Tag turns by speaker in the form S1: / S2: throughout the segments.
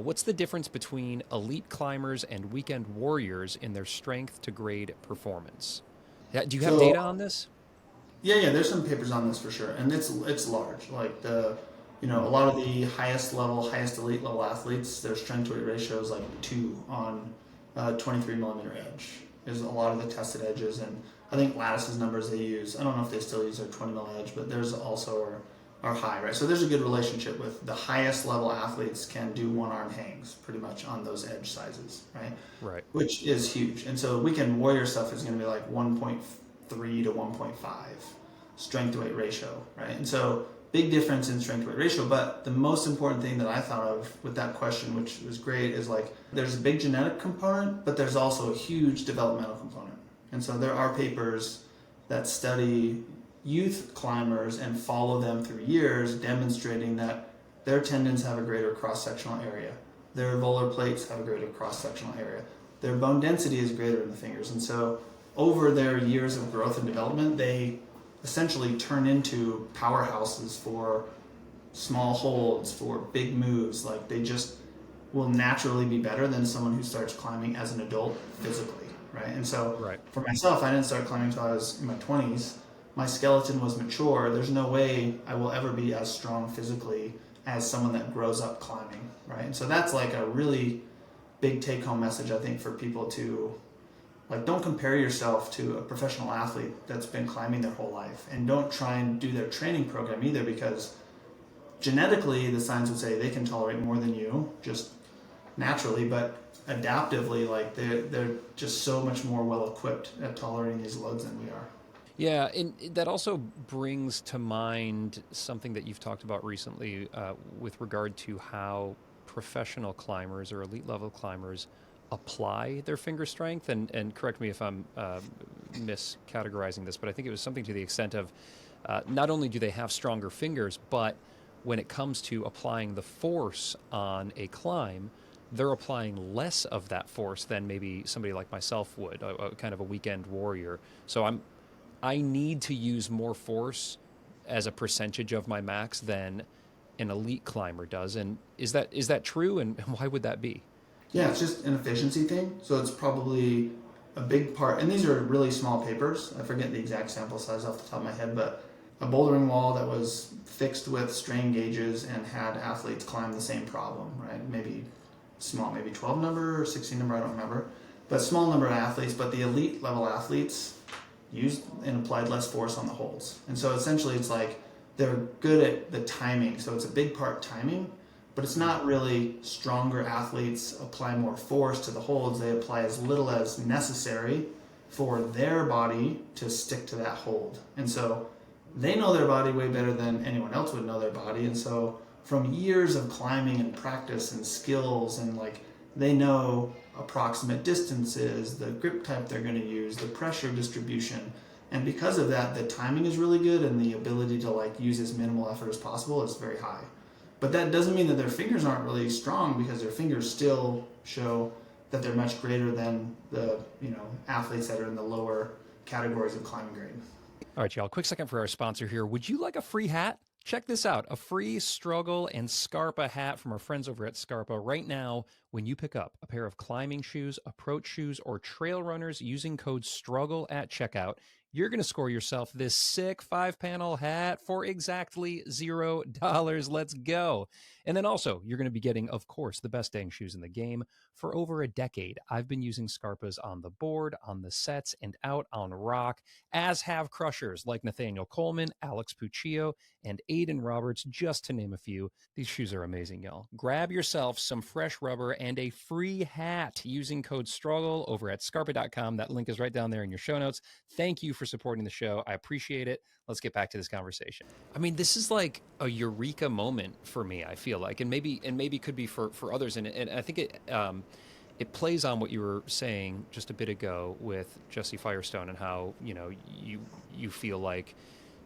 S1: What's the difference between elite climbers and weekend warriors in their strength to grade performance? Yeah, do you have
S2: So
S1: data on this?
S2: yeah, there's some papers on this for sure, and it's large. Like a
S1: Hmm.
S2: lot of the highest level, highest elite level athletes, their strength to weight ratio is like 2 on 23 millimeter edge. Is a lot of the tested edges, and I think Lattice's numbers they use. I don't know if they still use their 20 mil edge, but theirs also are high, right? So there's a good relationship with the highest level athletes can do one arm hangs pretty much on those edge sizes, right?
S1: Right.
S2: Which is huge. And so weekend warrior stuff is going to be like 1.3 to 1.5 strength to weight ratio, right? And so big difference in strength to weight ratio. But the most important thing that I thought of with that question, which was great, is like there's a big genetic component, but there's also a huge developmental component. And so there are papers that study youth climbers and follow them through years, demonstrating that their tendons have a greater cross sectional area, their volar plates have a greater cross sectional area, their bone density is greater in the fingers. And so over their years of growth and development, they essentially turn into powerhouses for small holds, for big moves. Like they just will naturally be better than someone who starts climbing as an adult physically, right? And so
S1: Right.
S2: for myself, I didn't start climbing until I was in my 20s. My skeleton was mature. There's no way I will ever be as strong physically as someone that grows up climbing, right? And so that's like a really big take home message, I think, for people to like don't compare yourself to a professional athlete that's been climbing their whole life, and don't try and do their training program either, because genetically the science would say they can tolerate more than you just naturally, but adaptively like they're just so much more well equipped at tolerating these loads than we are.
S1: Yeah, and that also brings to mind something that you've talked about recently with regard to how professional climbers or elite level climbers apply their finger strength. And correct me if I'm miscategorizing this, but I think it was something to the extent of not only do they have stronger fingers, but when it comes to applying the force on a climb, they're applying less of that force than maybe somebody like myself would, a kind of a weekend warrior. So I need to use more force as a percentage of my max than an elite climber does. And is that true? And why would that be?
S2: Yeah, it's just an efficiency thing. So it's probably a big part. And these are really small papers. I forget the exact sample size off the top of my head, but a bouldering wall that was fixed with strain gauges and had athletes climb the same problem, right? Maybe small, maybe 12 number or 16 number, I don't remember. But small number of athletes, but the elite level athletes used and applied less force on the holds. And so essentially it's like they're good at the timing. So it's a big part timing, but it's
S1: Mm.
S2: not really stronger athletes apply more force to the holds. They apply as little as necessary for their body to stick to that hold. And so they know their body way better than anyone else would know their body. And so from years of climbing and practice and skills, and like they know approximate distances, the grip type they're going to use, the pressure distribution. And because of that, the timing is really good, and the ability to like use as minimal effort as possible is very high. But that doesn't mean that their fingers aren't really strong, because their fingers still show that they're much greater than the athletes that are in the lower categories of climbing grade.
S1: All right, y'all. Quick second for our sponsor here. Would you like a free hat? Check this out, a free Struggle and Scarpa hat from our friends over at Scarpa right now. When you pick up a pair of climbing shoes, approach shoes, or trail runners using code STRUGGLE at checkout, you're going to score yourself this sick 5-panel hat for exactly $0. Let's go. And then also, you're going to be getting, of course, the best dang shoes in the game. For over a decade, I've been using Scarpas on the board, on the sets, and out on rock, as have crushers like Nathaniel Coleman, Alex Puccio, and Aiden Roberts, just to name a few. These shoes are amazing, y'all. Grab yourself some fresh rubber and a free hat using code STRUGGLE over at scarpa.com. That link is right down there in your show notes. Thank you for supporting the show. I appreciate it. Let's get back to this conversation. I mean, this is like a eureka moment for me, I feel like, and maybe could be for others. And I think it plays on what you were saying just a bit ago with Jesse Firestone, and how you feel like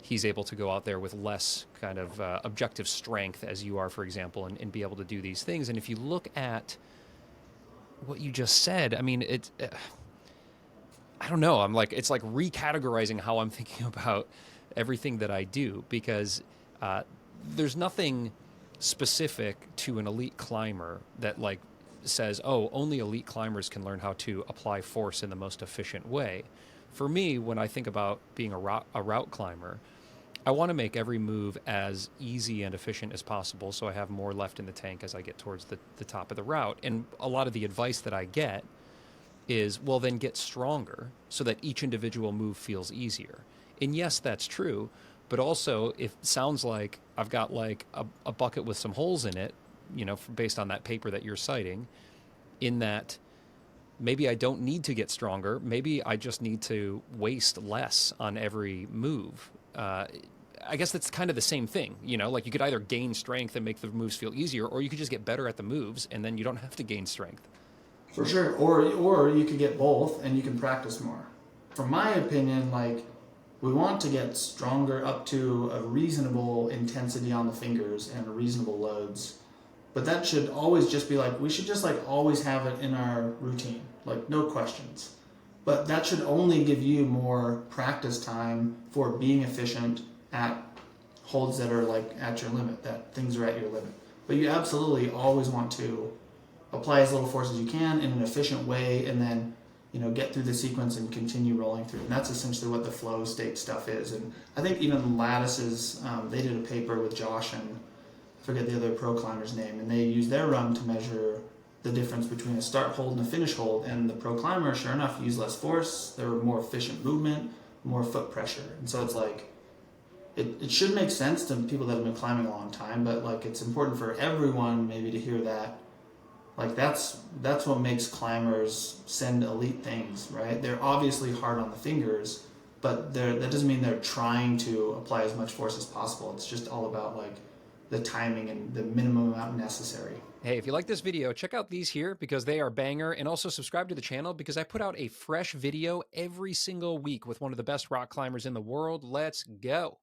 S1: he's able to go out there with less kind of objective strength as you are, for example, and be able to do these things. And if you look at what you just said, I mean, I don't know. It's like recategorizing how I'm thinking about everything that I do, because uh, there's nothing. specific to an elite climber that like says, "Oh, only elite climbers can learn how to apply force in the most efficient way." For me, when I think about being a route climber, I want to make every move as easy and efficient as possible so I have more left in the tank as I get towards the top of the route. And a lot of the advice that I get is, well, then get stronger so that each individual move feels easier. And yes, that's true. But also, it sounds like I've got like a bucket with some holes in it, based on that paper that you're citing, in that maybe I don't need to get stronger. Maybe I just need to waste less on every move. I guess that's kind of the same thing, like you could either gain strength and make the moves feel easier, or you could just get better at the moves and then you don't have to gain strength.
S2: For sure. Or you could get both and you can practice more. From my opinion, like we want to get stronger up to a reasonable intensity on the fingers and reasonable loads. But that should always just be like we should just like always have it in our routine. Like no questions. But that should only give you more practice time for being efficient at holds that are like at your limit, that things are at your limit. But you absolutely always want to apply as little force as you can in an efficient way, and then get through the sequence and continue rolling through. And that's essentially what the flow state stuff is. And I think even Lattice's, they did a paper with Josh and I forget the other pro climber's name, and they used their run to measure the difference between a start hold and a finish hold. And the pro climber, sure enough, used less force. There were more efficient movement, more foot pressure. And so it's like it should make sense to people that have been climbing a long time, but like it's important for everyone maybe to hear that. Like that's what makes climbers send elite things, right? They're obviously hard on the fingers, but that doesn't mean they're trying to apply as much force as possible. It's just all about like the timing and the minimum amount necessary.
S1: Hey, if you like this video, check out these here because they are banger, and also subscribe to the channel because I put out a fresh video every single week with one of the best rock climbers in the world. Let's go.